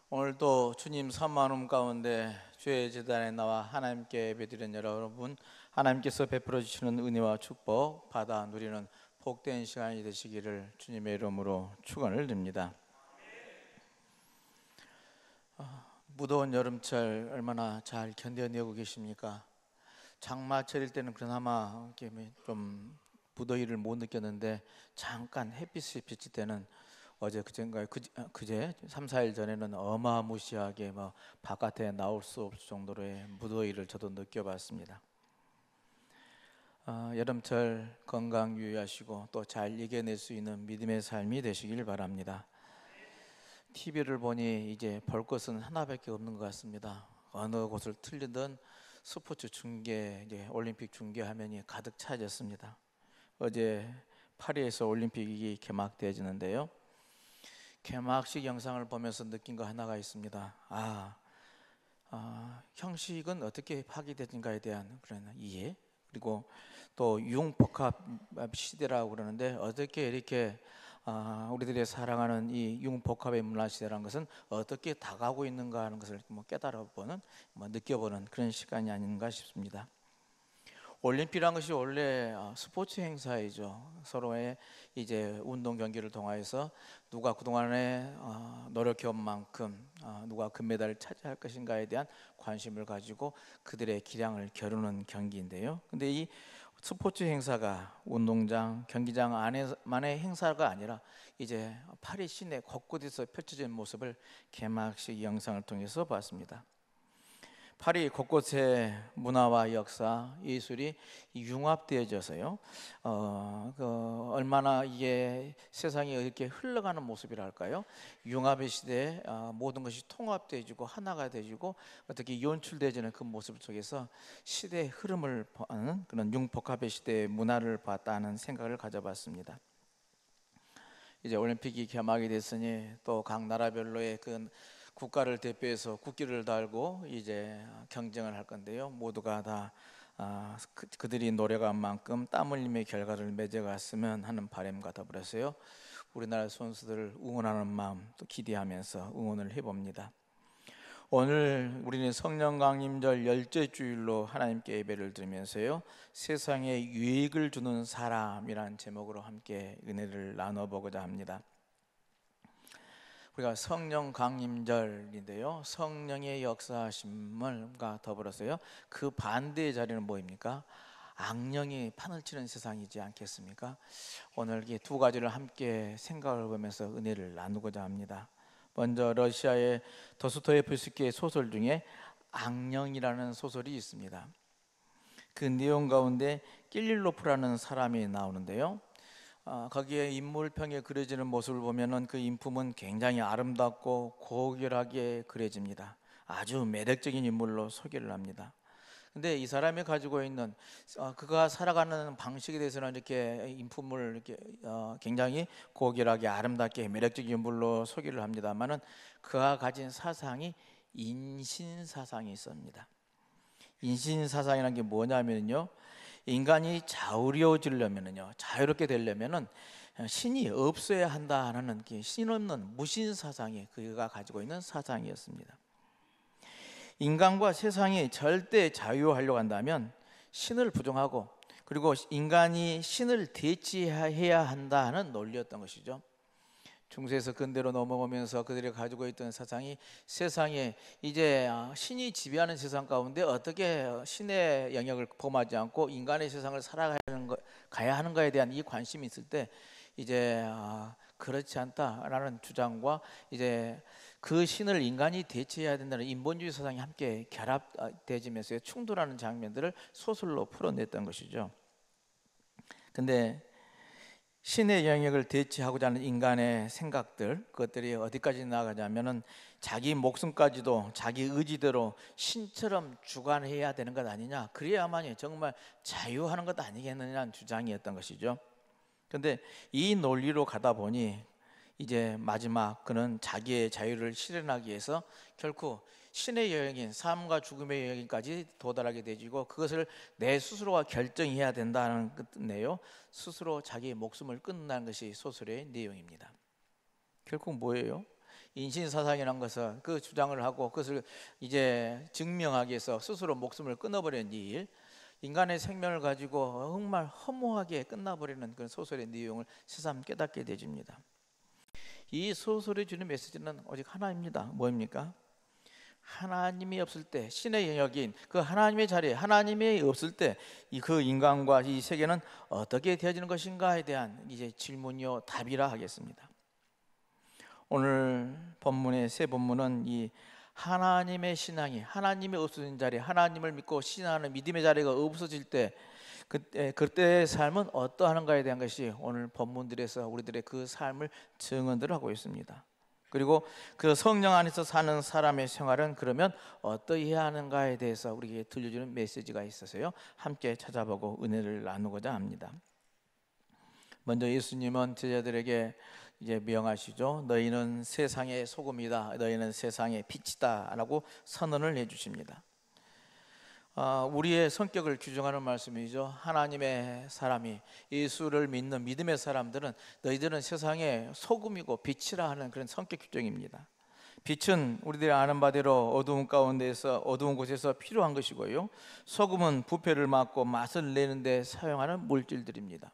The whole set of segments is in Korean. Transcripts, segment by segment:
오늘도 주님 선마음 가운데 주의 제단에 나와 하나님께 예배드리는 여러분, 하나님께서 베풀어 주시는 은혜와 축복 받아 누리는 복된 시간이 되시기를 주님의 이름으로 축원을 드립니다. 무더운 여름철 얼마나 잘 견뎌내고 계십니까? 장마철일 때는 그나마 이렇게 좀 무더위를 못 느꼈는데, 잠깐 햇빛이 비칠 때는 어제 그제 3, 4일 전에는 어마무시하게 바깥에 나올 수 없을 정도로의 무더위를 저도 느껴봤습니다. 여름철 건강 유의하시고 또 잘 이겨낼 수 있는 믿음의 삶이 되시길 바랍니다. TV를 보니 이제 볼 것은 하나밖에 없는 것 같습니다. 어느 곳을 틀리든 스포츠 중계, 이제 올림픽 중계 화면이 가득 차졌습니다. 어제 파리에서 올림픽이 개막되어지는데요. 개막식 영상을 보면서 느낀 거 하나가 있습니다. 형식은 어떻게 파기되는가에 대한 그런 이해, 그리고 또 융복합 시대라고 그러는데, 어떻게 이렇게 우리들이 사랑하는 이 융복합의 문화 시대라는 것은 어떻게 다가오고 있는가 하는 것을 깨달아보는, 느껴보는 그런 시간이 아닌가 싶습니다. 올림픽이라는 것이 원래 스포츠 행사이죠. 서로의 이제 운동 경기를 통해서 누가 그동안에 노력해온 만큼 누가 금메달을 차지할 것인가에 대한 관심을 가지고 그들의 기량을 겨루는 경기인데요. 근데 이 스포츠 행사가 운동장, 경기장 안에만의 행사가 아니라 이제 파리 시내 곳곳에서 펼쳐진 모습을 개막식 영상을 통해서 봤습니다. 파리 곳곳에 문화와 역사, 예술이 융합되어져서요. 얼마나 이게 세상이 이렇게 흘러가는 모습이랄까요? 융합의 시대에 모든 것이 통합되어지고 하나가 되어지고 어떻게 연출되어지는 그 모습 속에서 시대의 흐름을 보는 그런 융복합의 시대의 문화를 봤다는 생각을 가져봤습니다. 이제 올림픽이 개막이 됐으니 또 각 나라별로의 그 국가를 대표해서 국기를 달고 이제 경쟁을 할 건데요. 모두가 다 그들이 노력한 만큼 땀 흘림의 결과를 맺어갔으면 하는 바람과 더불어서요, 우리나라 선수들을 응원하는 마음 또 기대하면서 응원을 해봅니다. 오늘 우리는 성령 강림절 열째 주일로 하나님께 예배를 드리면서요, 세상에 유익을 주는 사람이란 제목으로 함께 은혜를 나눠보고자 합니다. 우리가 성령 강림절인데요, 성령의 역사하심과 더불어서요, 그 반대의 자리는 뭐입니까? 악령이 판을 치는 세상이지 않겠습니까? 오늘 이 두 가지를 함께 생각을 보면서 은혜를 나누고자 합니다. 먼저 러시아의 도스토옙스키의 소설 중에 악령이라는 소설이 있습니다. 그 내용 가운데 낄릴로프라는 사람이 나오는데요, 거기에 인물평에 그려지는 모습을 보면은 그 인품은 굉장히 아름답고 고결하게 그려집니다. 아주 매력적인 인물로 소개를 합니다. 근데 이 사람이 가지고 있는 그가 살아가는 방식에 대해서는 이렇게 인품을 이렇게 굉장히 고결하게 아름답게 매력적인 인물로 소개를 합니다만은, 그가 가진 사상이 인신사상이 있습니다. 인신사상이라는 게 뭐냐면요, 인간이 자유로워지려면요, 자유롭게 되려면은 신이 없어야 한다는 신 없는 무신사상이 그가 가지고 있는 사상이었습니다. 인간과 세상이 절대 자유하려고 한다면 신을 부정하고, 그리고 인간이 신을 대체해야 한다는 논리였던 것이죠. 중세에서 근대로 넘어오면서 그들이 가지고 있던 사상이, 세상에 이제 신이 지배하는 세상 가운데 어떻게 신의 영역을 범하지 않고 인간의 세상을 가야 하는가에 대한 이 관심이 있을 때, 이제 그렇지 않다라는 주장과 이제 그 신을 인간이 대체해야 된다는 인본주의 사상이 함께 결합되면서 충돌하는 장면들을 소설로 풀어냈던 것이죠. 근데 신의 영역을 대체하고자 하는 인간의 생각들, 그것들이 어디까지 나아가냐면은 자기 목숨까지도 자기 의지대로 신처럼 주관해야 되는 것 아니냐, 그래야만이 정말 자유하는 것 아니겠느냐는 주장이었던 것이죠. 그런데 이 논리로 가다 보니 이제 마지막 그는 자기의 자유를 실현하기 위해서 결코 신의 영역인 삶과 죽음의 영역까지 도달하게 되지고, 그것을 내 스스로가 결정해야 된다는 것네요. 스스로 자기의 목숨을 끊는다는 것이 소설의 내용입니다. 결국 뭐예요? 인신사상이라는 것은 그 주장을 하고 그것을 이제 증명하기 위해서 스스로 목숨을 끊어버린 일, 인간의 생명을 가지고 정말 허무하게 끝나버리는 그런 소설의 내용을 새삼 깨닫게 되집니다. 이 소설이 주는 메시지는 오직 하나입니다. 뭐입니까? 하나님이 없을 때, 신의 영역인 그 하나님의 자리에 하나님이 없을 때 그 인간과 이 세계는 어떻게 되어지는 것인가에 대한 이제 질문이요 답이라 하겠습니다. 오늘 본문의 세 본문은 이 하나님의 신앙이, 하나님이 없어진 자리, 하나님을 믿고 신앙하는 믿음의 자리가 없어질 때 그때의 삶은 어떠한가에 대한 것이 오늘 본문들에서 우리들의 그 삶을 증언들 하고 있습니다. 그리고 그 성령 안에서 사는 사람의 생활은 그러면 어떠해야 하는가에 대해서 우리에게 들려주는 메시지가 있어서요, 함께 찾아보고 은혜를 나누고자 합니다. 먼저 예수님은 제자들에게 이제 명하시죠. 너희는 세상의 소금이다, 너희는 세상의 빛이다 라고 선언을 해주십니다. 우리의 성격을 규정하는 말씀이죠. 하나님의 사람이, 예수를 믿는 믿음의 사람들은 너희들은 세상의 소금이고 빛이라 하는 그런 성격 규정입니다. 빛은 우리들이 아는 바대로 어두운 가운데서, 어두운 곳에서 필요한 것이고요, 소금은 부패를 막고 맛을 내는 데 사용하는 물질들입니다.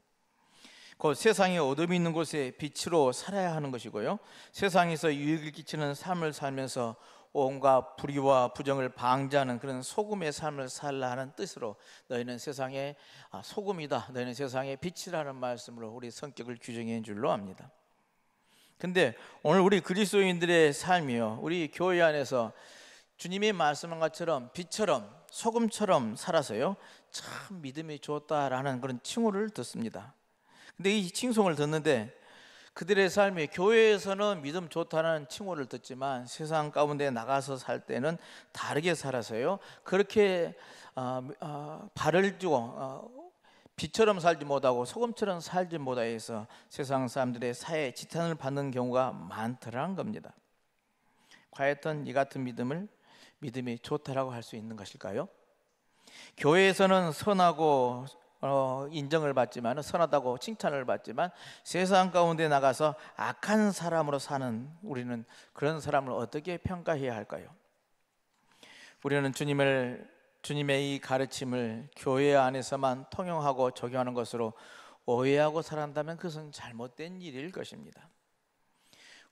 곧 세상에 어둠이 있는 곳에 빛으로 살아야 하는 것이고요, 세상에서 유익을 끼치는 삶을 살면서 온갖 불의와 부정을 방지하는 그런 소금의 삶을 살라 하는 뜻으로 너희는 세상의 소금이다, 너희는 세상의 빛이라는 말씀으로 우리 성격을 규정해 줄로 압니다. 근데 오늘 우리 그리스도인들의 삶이요, 우리 교회 안에서 주님이 말씀한 것처럼 빛처럼 소금처럼 살아서요 참 믿음이 좋다라는 그런 칭호를 듣습니다. 근데 이 칭송을 듣는데 그들의 삶이 교회에서는 믿음 좋다는 칭호를 듣지만 세상 가운데 나가서 살 때는 다르게 살아서요 그렇게 발을 쥐고 빛처럼 살지 못하고 소금처럼 살지 못해서 세상 사람들의 사회에 지탄을 받는 경우가 많더라는 겁니다. 과연 이 같은 믿음이 좋다라고 할 수 있는 것일까요? 교회에서는 선하고 인정을 받지만, 선하다고 칭찬을 받지만 세상 가운데 나가서 악한 사람으로 사는 우리는 그런 사람을 어떻게 평가해야 할까요? 우리는 주님의 이 가르침을 교회 안에서만 통용하고 적용하는 것으로 오해하고 살아간다면 그것은 잘못된 일일 것입니다.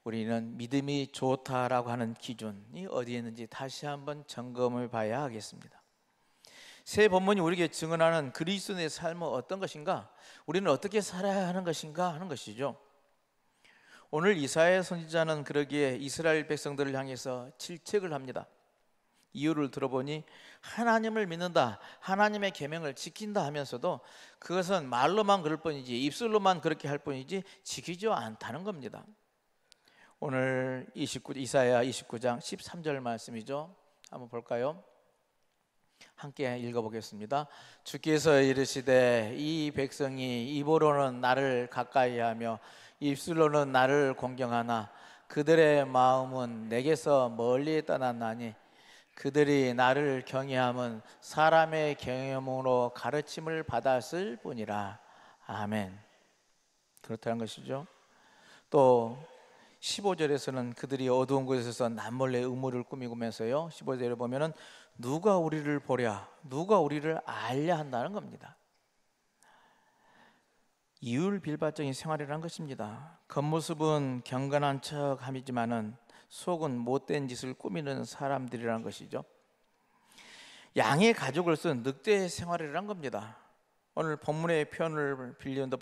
우리는 믿음이 좋다라고 하는 기준이 어디에 있는지 다시 한번 점검해 봐야 하겠습니다. 새 본문이 우리에게 증언하는 그리스도의 삶은 어떤 것인가, 우리는 어떻게 살아야 하는 것인가 하는 것이죠. 오늘 이사야 선지자는 그러기에 이스라엘 백성들을 향해서 질책을 합니다. 이유를 들어보니 하나님을 믿는다, 하나님의 계명을 지킨다 하면서도 그것은 말로만 그럴 뿐이지, 입술로만 그렇게 할 뿐이지 지키지 않다는 겁니다. 오늘 이사야 29장 13절 말씀이죠. 한번 볼까요? 함께 읽어보겠습니다. 주께서 이르시되 이 백성이 입으로는 나를 가까이하며 입술로는 나를 공경하나 그들의 마음은 내게서 멀리 떠났나니 그들이 나를 경외함은 사람의 경험으로 가르침을 받았을 뿐이라. 아멘. 그렇다는 것이죠. 또 15절에서는 그들이 어두운 곳에서 남몰래 음모를 꾸미면서요 15절에 보면은 누가 우리를 보랴, 누가 우리를 알려 한다는 겁니다. 이율빌발적인 생활이라는 것입니다. 겉모습은 경건한 척함이지만은 속은 못된 짓을 꾸미는 사람들이라는 것이죠. 양의 가죽을 쓴 늑대 생활이라는 겁니다. 오늘 본문의 표현을 빌리는데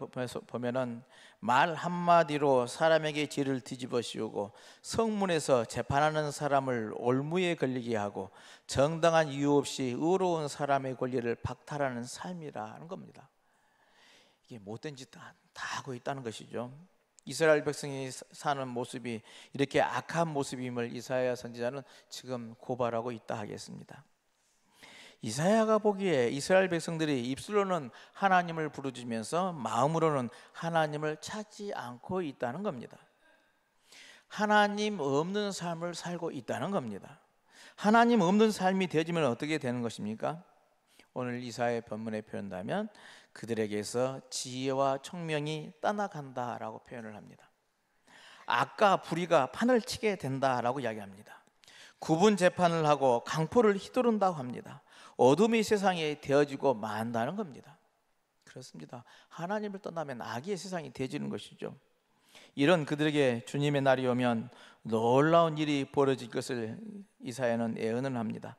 보면은 말 한마디로 사람에게 죄를 뒤집어 씌우고 성문에서 재판하는 사람을 올무에 걸리게 하고 정당한 이유 없이 의로운 사람의 권리를 박탈하는 삶이라는 겁니다. 이게 못된 짓 다 하고 있다는 것이죠. 이스라엘 백성이 사는 모습이 이렇게 악한 모습임을 이사야 선지자는 지금 고발하고 있다 하겠습니다. 이사야가 보기에 이스라엘 백성들이 입술로는 하나님을 부르짖으면서 마음으로는 하나님을 찾지 않고 있다는 겁니다. 하나님 없는 삶을 살고 있다는 겁니다. 하나님 없는 삶이 되어지면 어떻게 되는 것입니까? 오늘 이사야의 본문에 표현한다면 그들에게서 지혜와 총명이 떠나간다라고 표현을 합니다. 악과 불의가 판을 치게 된다라고 이야기합니다. 구분 재판을 하고 강포를 휘두른다고 합니다. 어둠이 세상에 되어지고 만다는 겁니다. 그렇습니다. 하나님을 떠나면 악의 세상이 되어지는 것이죠. 이런 그들에게 주님의 날이 오면 놀라운 일이 벌어질 것을 이사야는 예언을 합니다.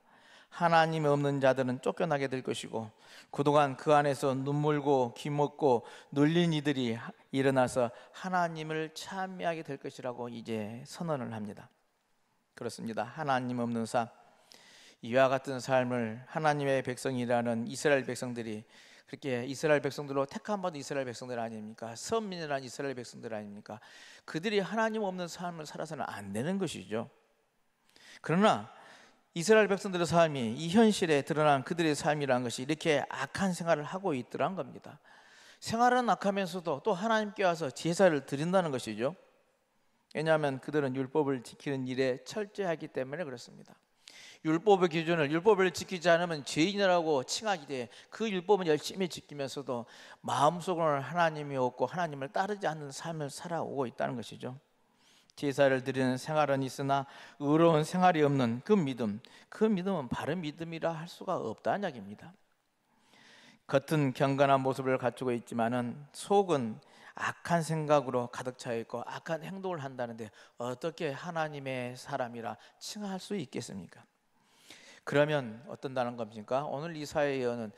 하나님이 없는 자들은 쫓겨나게 될 것이고, 그동안 그 안에서 눈물고 기먹고 눌린 이들이 일어나서 하나님을 찬미하게 될 것이라고 이제 선언을 합니다. 그렇습니다. 하나님 없는 삶, 이와 같은 삶을 하나님의 백성이라는 이스라엘 백성들이, 그렇게 이스라엘 백성들로 택한 받은 이스라엘 백성들 아닙니까? 선민이라는 이스라엘 백성들 아닙니까? 그들이 하나님 없는 삶을 살아서는 안 되는 것이죠. 그러나 이스라엘 백성들의 삶이 이 현실에 드러난 그들의 삶이라는 것이 이렇게 악한 생활을 하고 있더란 겁니다. 생활은 악하면서도 또 하나님께 와서 제사를 드린다는 것이죠. 왜냐하면 그들은 율법을 지키는 일에 철저하기 때문에 그렇습니다. 율법의 기준을, 율법을 지키지 않으면 죄인이라고 칭하기 때문에 그 율법은 열심히 지키면서도 마음속으로는 하나님이 없고 하나님을 따르지 않는 삶을 살아오고 있다는 것이죠. 제사를 드리는 생활은 있으나 의로운 생활이 없는 그 믿음은 바른 믿음이라 할 수가 없다는 이야기입니다. 겉은 경건한 모습을 갖추고 있지만은 속은 악한 생각으로 가득 차 있고 악한 행동을 한다는데 어떻게 하나님의 사람이라 칭할 수 있겠습니까? 그러면 어떤다는 겁니까? 오늘 이사야의 예언은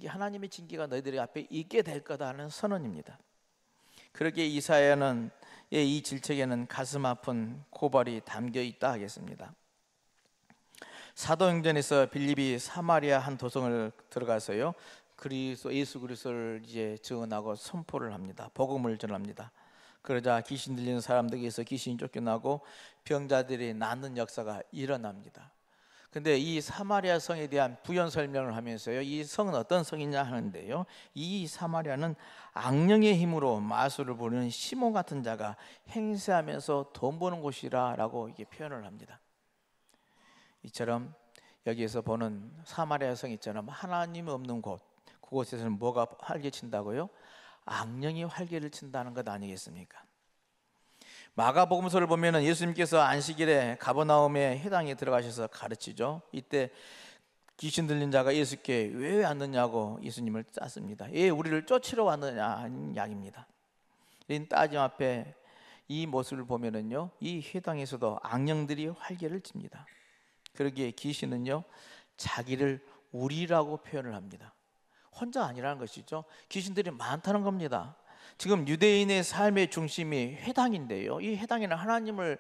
하나님의 징계가 너희들 앞에 있게 될 거다는 선언입니다. 그렇게 이사야는 이 질책에는 가슴 아픈 고발이 담겨 있다 하겠습니다. 사도행전에서 빌립이 사마리아 한 도성을 들어가서요, 예수 그리스도를 이제 증언하고 선포를 합니다. 복음을 전합니다. 그러자 귀신 들리는 사람들에게서 귀신이 쫓겨나고 병자들이 낫는 역사가 일어납니다. 근데 이 사마리아 성에 대한 부연 설명을 하면서요, 이 성은 어떤 성이냐 하는데요, 이 사마리아는 악령의 힘으로 마술을 부리는 시몬 같은 자가 행세하면서 돈 버는 곳이라고 이게 표현을 합니다. 이처럼 여기에서 보는 사마리아 성이처럼 하나님이 없는 곳, 그곳에서는 뭐가 활개친다고요? 악령이 활개를 친다는 것 아니겠습니까? 마가복음서를 보면은 예수님께서 안식일에 가버나움에 회당에 들어가셔서 가르치죠. 이때 귀신 들린 자가 예수께 왜 왔느냐고 예수님을 짰습니다. 예, 우리를 쫓으러 왔느냐 하는 이야기입니다. 이 따짐 앞에 이 모습을 보면은요, 이 회당에서도 악령들이 활개를 칩니다. 그러기에 귀신은요, 자기를 우리라고 표현을 합니다. 혼자 아니라는 것이죠. 귀신들이 많다는 겁니다. 지금 유대인의 삶의 중심이 회당인데요, 이 회당에는 하나님을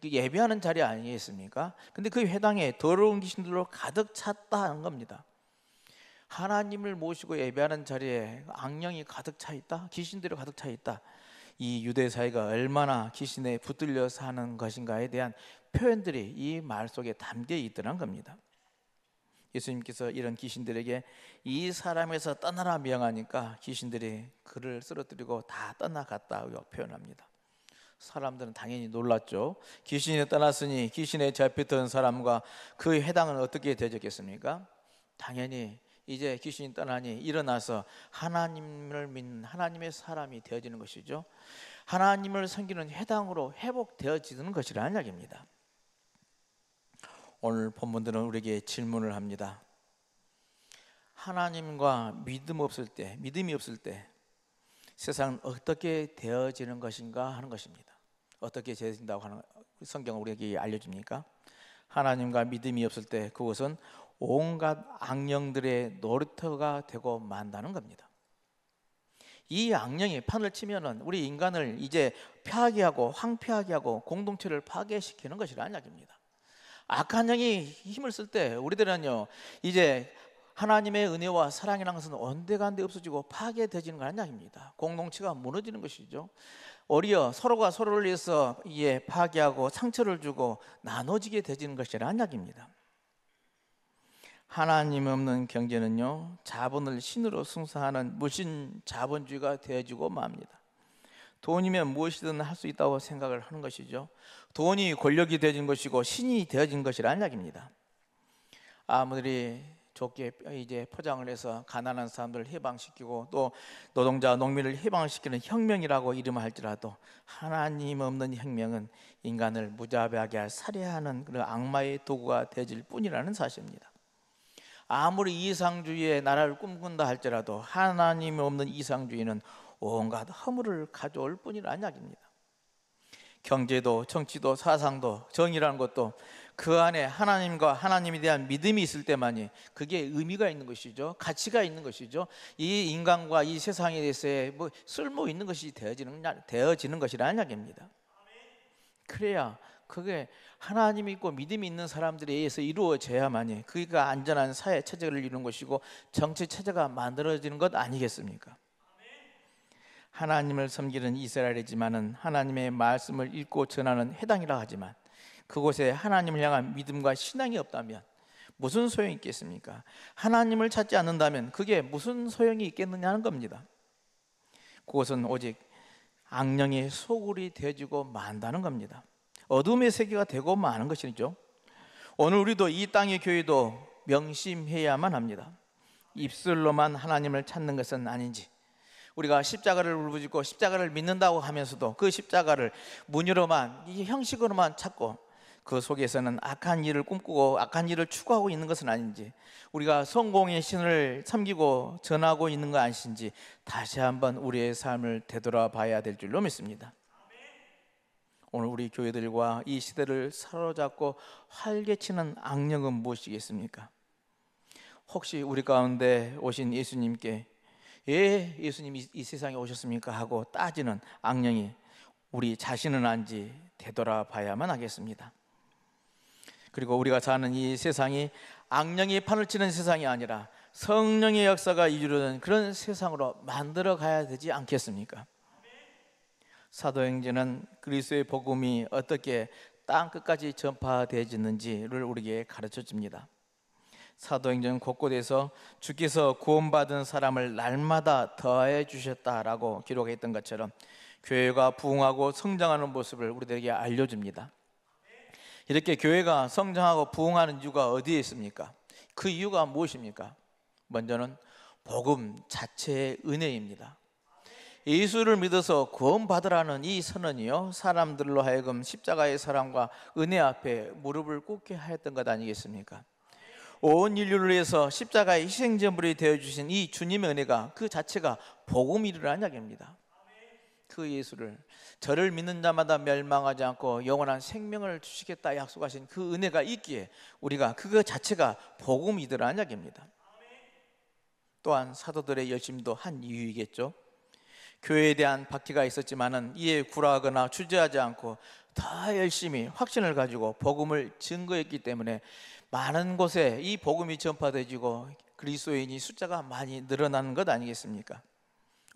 예배하는 자리 아니겠습니까? 근데 그 회당에 더러운 귀신들로 가득 찼다는 겁니다. 하나님을 모시고 예배하는 자리에 악령이 가득 차 있다, 귀신들이 가득 차 있다. 이 유대 사회가 얼마나 귀신에 붙들려 사는 것인가에 대한 표현들이 이 말 속에 담겨 있더란 겁니다. 예수님께서 이런 귀신들에게 이 사람에서 떠나라 명하니까 귀신들이 그를 쓰러뜨리고 다 떠나갔다고 표현합니다. 사람들은 당연히 놀랐죠. 귀신이 떠났으니 귀신에 잡혔던 사람과 그 회당은 어떻게 되었겠습니까? 당연히 이제 귀신이 떠나니 일어나서 하나님을 믿는 하나님의 사람이 되어지는 것이죠. 하나님을 섬기는 회당으로 회복되어지는 것이라는 이야기입니다. 오늘 본문들은 우리에게 질문을 합니다. 하나님과 믿음이 없을 때 세상은 어떻게 되어지는 것인가 하는 것입니다. 어떻게 되어진다고 하는 성경은 우리에게 알려줍니까? 하나님과 믿음이 없을 때 그것은 온갖 악령들의 놀이터가 되고 만다는 겁니다. 이 악령이 판을 치면은 우리 인간을 이제 파괴하고 황폐하게 하고 공동체를 파괴시키는 것이라는 이야기입니다. 악한 영이 힘을 쓸 때 우리들은요, 이제 하나님의 은혜와 사랑이라는 것은 온데간데 없어지고 파괴되어지는 거라는 이야기입니다. 공동체가 무너지는 것이죠. 오히려 서로가 서로를 위해서 파괴하고 상처를 주고 나눠지게 되어지는 것이라는 이야기입니다. 하나님 없는 경제는요, 자본을 신으로 승사하는 무신 자본주의가 되어지고 맙니다. 돈이면 무엇이든 할 수 있다고 생각을 하는 것이죠. 돈이 권력이 되어진 것이고 신이 되어진 것이라는 이야기입니다. 아무리 좋게 이제 포장을 해서 가난한 사람들을 해방시키고 또 노동자 농민을 해방시키는 혁명이라고 이름할지라도 하나님 없는 혁명은 인간을 무자비하게 살해하는 그런 악마의 도구가 되질 뿐이라는 사실입니다. 아무리 이상주의의 나라를 꿈꾼다 할지라도 하나님이 없는 이상주의는 온갖 허물을 가져올 뿐이라는 이야기입니다. 경제도 정치도 사상도 정의라는 것도 그 안에 하나님과 하나님에 대한 믿음이 있을 때만이 그게 의미가 있는 것이죠. 가치가 있는 것이죠. 이 인간과 이 세상에 대해서의 뭐 쓸모 있는 것이 되어지는 것이라는 이야기입니다. 그래야 그게 하나님이 있고 믿음이 있는 사람들에 의해서 이루어져야만이 그가 안전한 사회 체제를 이루는 것이고 정치 체제가 만들어지는 것 아니겠습니까? 하나님을 섬기는 이스라엘이지만은 하나님의 말씀을 읽고 전하는 해당이라 하지만 그곳에 하나님을 향한 믿음과 신앙이 없다면 무슨 소용이 있겠습니까? 하나님을 찾지 않는다면 그게 무슨 소용이 있겠느냐는 겁니다. 그것은 오직 악령의 소굴이 되어지고 만다는 겁니다. 어둠의 세계가 되고 마는 것이죠. 오늘 우리도 이 땅의 교회도 명심해야만 합니다. 입술로만 하나님을 찾는 것은 아닌지, 우리가 십자가를 울부짖고 십자가를 믿는다고 하면서도 그 십자가를 문유로만 이 형식으로만 찾고 그 속에서는 악한 일을 꿈꾸고 악한 일을 추구하고 있는 것은 아닌지, 우리가 성공의 신을 섬기고 전하고 있는 거 아니신지 다시 한번 우리의 삶을 되돌아봐야 될 줄로 믿습니다. 오늘 우리 교회들과 이 시대를 사로잡고 활개치는 악령은 무엇이겠습니까? 혹시 우리 가운데 오신 예수님께 왜 예수님이 이 세상에 오셨습니까? 하고 따지는 악령이 우리 자신은 아닌지 되돌아봐야만 하겠습니다. 그리고 우리가 사는 이 세상이 악령이 판을 치는 세상이 아니라 성령의 역사가 이루어지는 그런 세상으로 만들어 가야 되지 않겠습니까? 사도행전은 그리스도의 복음이 어떻게 땅 끝까지 전파되어지는지를 우리에게 가르쳐 줍니다. 사도행전 곳곳에서 주께서 구원받은 사람을 날마다 더해 주셨다라고 기록했던 것처럼 교회가 부흥하고 성장하는 모습을 우리들에게 알려줍니다. 이렇게 교회가 성장하고 부흥하는 이유가 어디에 있습니까? 그 이유가 무엇입니까? 먼저는 복음 자체의 은혜입니다. 예수를 믿어서 구원받으라는 이 선언이요, 사람들로 하여금 십자가의 사랑과 은혜 앞에 무릎을 꿇게 하였던 것 아니겠습니까? 온 인류를 위해서 십자가의 희생제물이 되어주신 이 주님의 은혜가 그 자체가 복음이라는 이야기입니다. 그 예수를, 저를 믿는 자마다 멸망하지 않고 영원한 생명을 주시겠다 약속하신 그 은혜가 있기에 우리가 그거 자체가 복음이더라는 이야기입니다. 또한 사도들의 열심도 한 이유이겠죠. 교회에 대한 박해가 있었지만은 이에 굴하거나 주저하지 않고 더 열심히 확신을 가지고 복음을 증거했기 때문에 많은 곳에 이 복음이 전파되어지고 그리스도인이 숫자가 많이 늘어나는 것 아니겠습니까?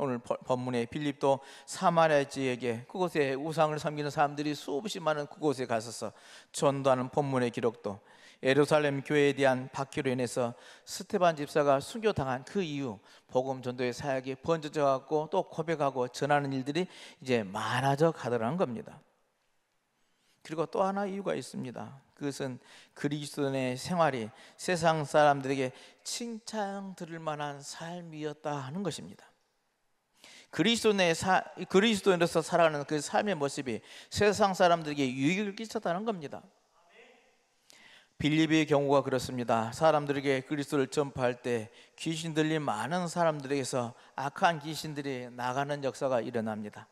오늘 본문의 빌립도 사마리아 지역에 그곳에 우상을 섬기는 사람들이 수없이 많은 그곳에 가서서 전도하는 본문의 기록도 예루살렘 교회에 대한 박해로 인해서 스데반 집사가 순교당한 그 이후 복음 전도의 사역이 번져져 갖고 또 고백하고 전하는 일들이 이제 많아져 가더라는 겁니다. 그리고 또 하나 이유가 있습니다. 그것은 그리스도인의 생활이 세상 사람들에게 칭찬 들을 만한 삶이었다 하는 것입니다. 그리스도인으로서 살아가는 그 삶의 모습이 세상 사람들에게 유익을 끼쳤다는 겁니다. 빌립의 경우가 그렇습니다. 사람들에게 그리스도를 전파할 때 귀신 들린 많은 사람들에게서 악한 귀신들이 나가는 역사가 일어납니다.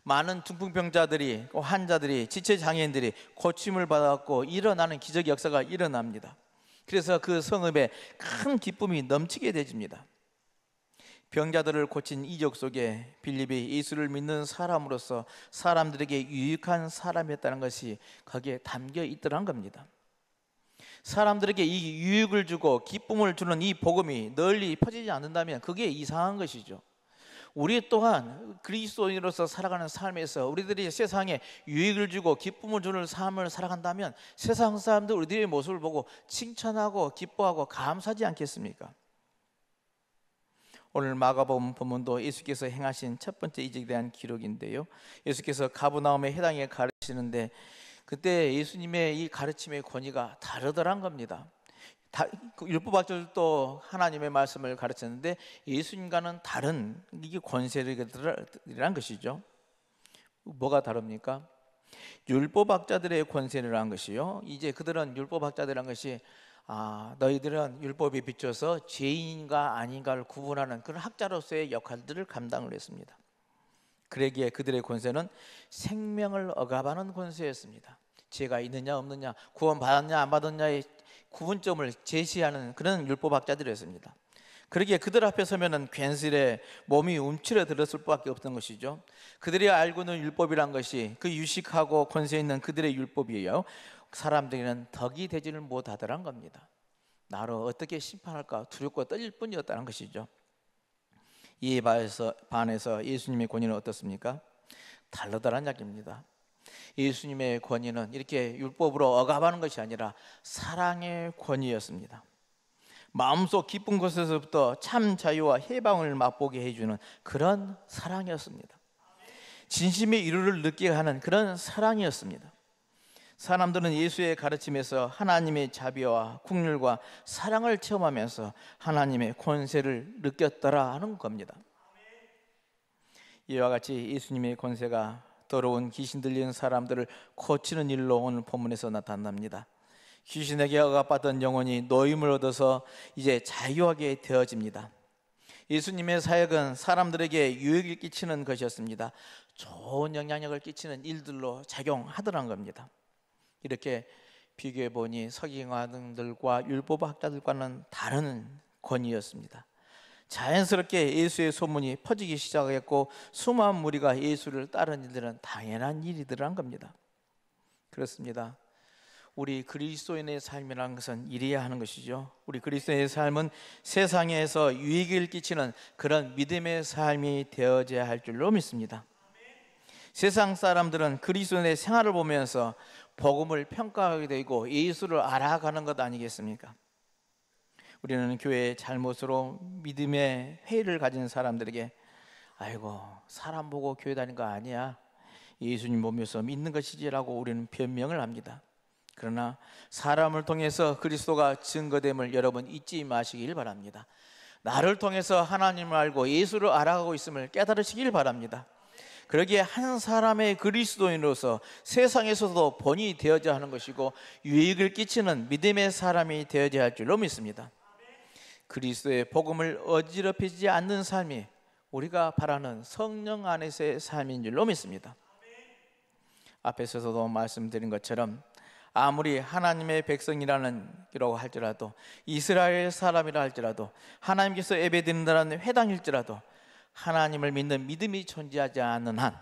많은 중풍병자들이, 환자들이, 지체장애인들이 고침을 받았고 일어나는 기적 역사가 일어납니다. 그래서 그 성읍에 큰 기쁨이 넘치게 되집니다. 병자들을 고친 이적 속에 빌립이 예수를 믿는 사람으로서 사람들에게 유익한 사람이었다는 것이 거기에 담겨 있더란 겁니다. 사람들에게 이 유익을 주고 기쁨을 주는 이 복음이 널리 퍼지지 않는다면 그게 이상한 것이죠. 우리 또한 그리스도인으로서 살아가는 삶에서 우리들이 세상에 유익을 주고 기쁨을 주는 삶을 살아간다면 세상 사람들 우리들의 모습을 보고 칭찬하고 기뻐하고 감사하지 않겠습니까? 오늘 마가복음 본문도 예수께서 행하신 첫 번째 이적에 대한 기록인데요, 예수께서 가버나움의 회당에 가르치시는데 그때 예수님의 이 가르침의 권위가 다르더란 겁니다. 그 율법학자들도 하나님의 말씀을 가르쳤는데 예수님과는 다른 이게 권세들이란 것이죠. 뭐가 다릅니까? 율법학자들의 권세라는 것이요, 이제 그들은 율법학자들이란 것이 너희들은 율법에 비춰서 죄인인가 아닌가를 구분하는 그런 학자로서의 역할들을 감당을 했습니다. 그러기에 그들의 권세는 생명을 억압하는 권세였습니다. 죄가 있느냐 없느냐, 구원받았냐 안 받았냐의 구분점을 제시하는 그런 율법학자들이었습니다. 그러기에 그들 앞에 서면은 괜스레 몸이 움츠러들었을 수밖에 없던 것이죠. 그들이 알고 있는 율법이란 것이 그 유식하고 권세 있는 그들의 율법이에요. 사람들에게는 덕이 되지를 못하더란 겁니다. 나를 어떻게 심판할까 두렵고 떨릴 뿐이었다는 것이죠. 이에 반해서 예수님의 권위는 어떻습니까? 다르다는 이야기입니다. 예수님의 권위는 이렇게 율법으로 억압하는 것이 아니라 사랑의 권위였습니다. 마음속 깊은 곳에서부터 참 자유와 해방을 맛보게 해주는 그런 사랑이었습니다. 진심의 이루를 느끼게 하는 그런 사랑이었습니다. 사람들은 예수의 가르침에서 하나님의 자비와 긍휼과 사랑을 체험하면서 하나님의 권세를 느꼈더라 하는 겁니다. 이와 같이 예수님의 권세가 더러운 귀신 들리는 사람들을 고치는 일로 오늘 본문에서 나타납니다. 귀신에게 억압받던 영혼이 노임을 얻어서 이제 자유하게 되어집니다. 예수님의 사역은 사람들에게 유익을 끼치는 것이었습니다. 좋은 영향력을 끼치는 일들로 작용하더란 겁니다. 이렇게 비교해 보니 서기관들과 율법학자들과는 다른 권위였습니다. 자연스럽게 예수의 소문이 퍼지기 시작했고 수많은 무리가 예수를 따르는 일들은 당연한 일이더란 겁니다. 그렇습니다. 우리 그리스도인의 삶이라는 것은 이래야 하는 것이죠. 우리 그리스도인의 삶은 세상에서 유익을 끼치는 그런 믿음의 삶이 되어져야 할 줄로 믿습니다. 세상 사람들은 그리스도인의 생활을 보면서 복음을 평가하게 되고 예수를 알아가는 것 아니겠습니까? 우리는 교회의 잘못으로 믿음의 회의를 가진 사람들에게 아이고 사람 보고 교회 다니는 거 아니야, 예수님 보면서 믿는 것이지라고 우리는 변명을 합니다. 그러나 사람을 통해서 그리스도가 증거됨을 여러분 잊지 마시길 바랍니다. 나를 통해서 하나님을 알고 예수를 알아가고 있음을 깨달으시길 바랍니다. 그러기에 한 사람의 그리스도인으로서 세상에서도 본이 되어져야 하는 것이고 유익을 끼치는 믿음의 사람이 되어져야 할 줄로 믿습니다. 그리스도의 복음을 어지럽히지 않는 삶이 우리가 바라는 성령 안에서의 삶인 줄로 믿습니다. 앞에서도 말씀드린 것처럼 아무리 하나님의 백성이라고 할지라도, 이스라엘 사람이라 할지라도, 하나님께서 예배드린다는 회당일지라도 하나님을 믿는 믿음이 존재하지 않는 한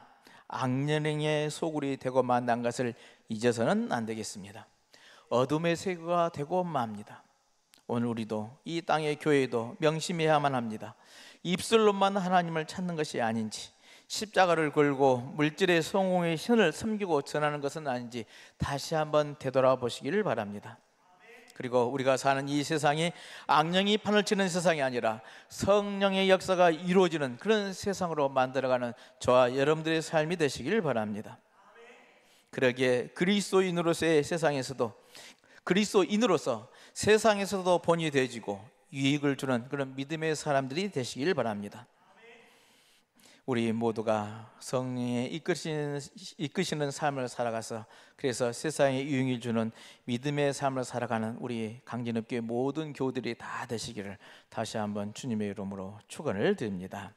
악령의 소굴이 되고 만난 것을 잊어서는 안 되겠습니다. 어둠의 세계가 되고 맙니다. 오늘 우리도 이 땅의 교회도 명심해야만 합니다. 입술로만 하나님을 찾는 것이 아닌지, 십자가를 걸고 물질의 성공의 신을 섬기고 전하는 것은 아닌지 다시 한번 되돌아보시기를 바랍니다. 그리고 우리가 사는 이 세상이 악령이 판을 치는 세상이 아니라 성령의 역사가 이루어지는 그런 세상으로 만들어가는 저와 여러분들의 삶이 되시길 바랍니다. 그러기에 그리스도인으로서의 세상에서도, 그리스도인으로서 세상에서도 본이 되어지고 유익을 주는 그런 믿음의 사람들이 되시길 바랍니다. 우리 모두가 성령의 이끄시는 삶을 살아가서 그래서 세상에 유익을 주는 믿음의 삶을 살아가는 우리 강진읍교회 모든 교우들이 다 되시기를 다시 한번 주님의 이름으로 축원을 드립니다.